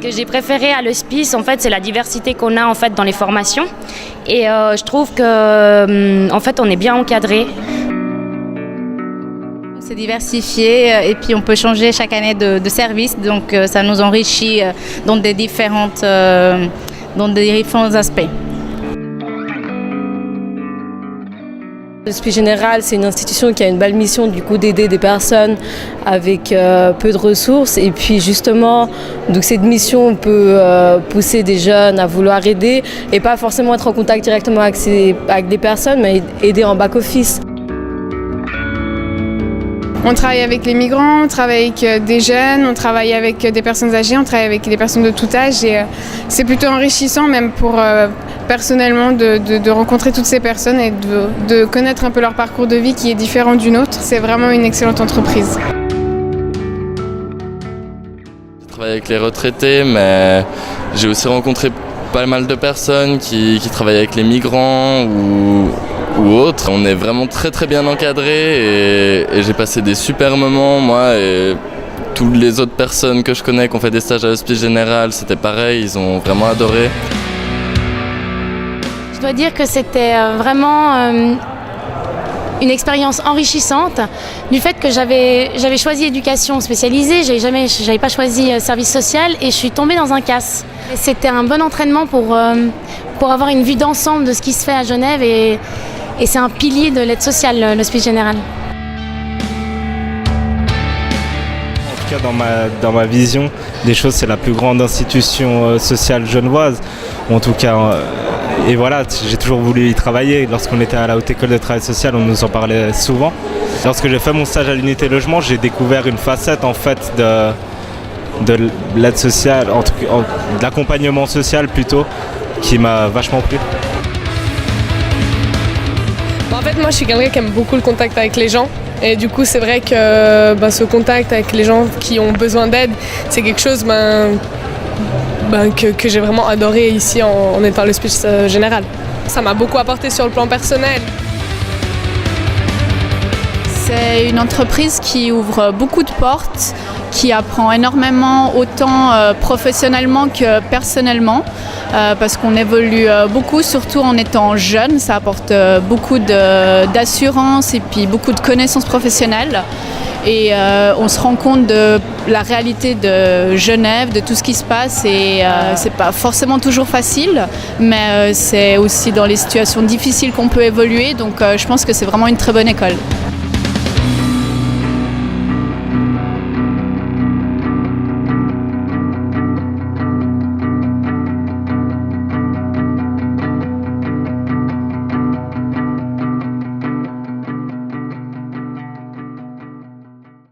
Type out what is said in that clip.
Ce que j'ai préféré à l'hospice, en fait, c'est la diversité qu'on a en fait dans les formations. Et je trouve que, en fait, on est bien encadré. C'est diversifié et puis on peut changer chaque année de service, donc ça nous enrichit dans des différents aspects. L'Hospice Général, c'est une institution qui a une belle mission du coup d'aider des personnes avec peu de ressources. Et puis justement, donc cette mission peut pousser des jeunes à vouloir aider et pas forcément être en contact directement avec des personnes, mais aider en back-office. On travaille avec les migrants, on travaille avec des jeunes, on travaille avec des personnes âgées, on travaille avec des personnes de tout âge et c'est plutôt enrichissant même pour personnellement de rencontrer toutes ces personnes et de connaître un peu leur parcours de vie qui est différent du nôtre. C'est vraiment une excellente entreprise. Je travaille avec les retraités, mais j'ai aussi rencontré pas mal de personnes qui travaillent avec les migrants ou autres. On est vraiment très très bien encadrés et j'ai passé des super moments, moi, et toutes les autres personnes que je connais qui ont fait des stages à l'Hospice Général, c'était pareil, ils ont vraiment adoré. Je dois dire que c'était vraiment une expérience enrichissante du fait que j'avais choisi éducation spécialisée, j'avais pas choisi service social et je suis tombée dans un CAS. Et c'était un bon entraînement pour avoir une vue d'ensemble de ce qui se fait à Genève et c'est un pilier de l'aide sociale, l'Hospice Général. En tout cas, dans ma vision des choses, c'est la plus grande institution sociale genevoise. En tout cas, et voilà, j'ai toujours voulu y travailler. Lorsqu'on était à la Haute École de Travail Social, on nous en parlait souvent. Lorsque j'ai fait mon stage à l'unité logement, j'ai découvert une facette en fait de l'aide sociale, en tout cas, de l'accompagnement social plutôt, qui m'a vachement plu. En fait, moi, je suis quelqu'un qui aime beaucoup le contact avec les gens. Et du coup, c'est vrai que ce contact avec les gens qui ont besoin d'aide, c'est quelque chose que j'ai vraiment adoré ici en étant à l'Hospice Général. Ça m'a beaucoup apporté sur le plan personnel. C'est une entreprise qui ouvre beaucoup de portes, qui apprend énormément autant professionnellement que personnellement parce qu'on évolue beaucoup, surtout en étant jeune. Ça apporte beaucoup d'assurance et puis beaucoup de connaissances professionnelles. Et on se rend compte de la réalité de Genève, de tout ce qui se passe et c'est pas forcément toujours facile, mais c'est aussi dans les situations difficiles qu'on peut évoluer. Donc je pense que c'est vraiment une très bonne école.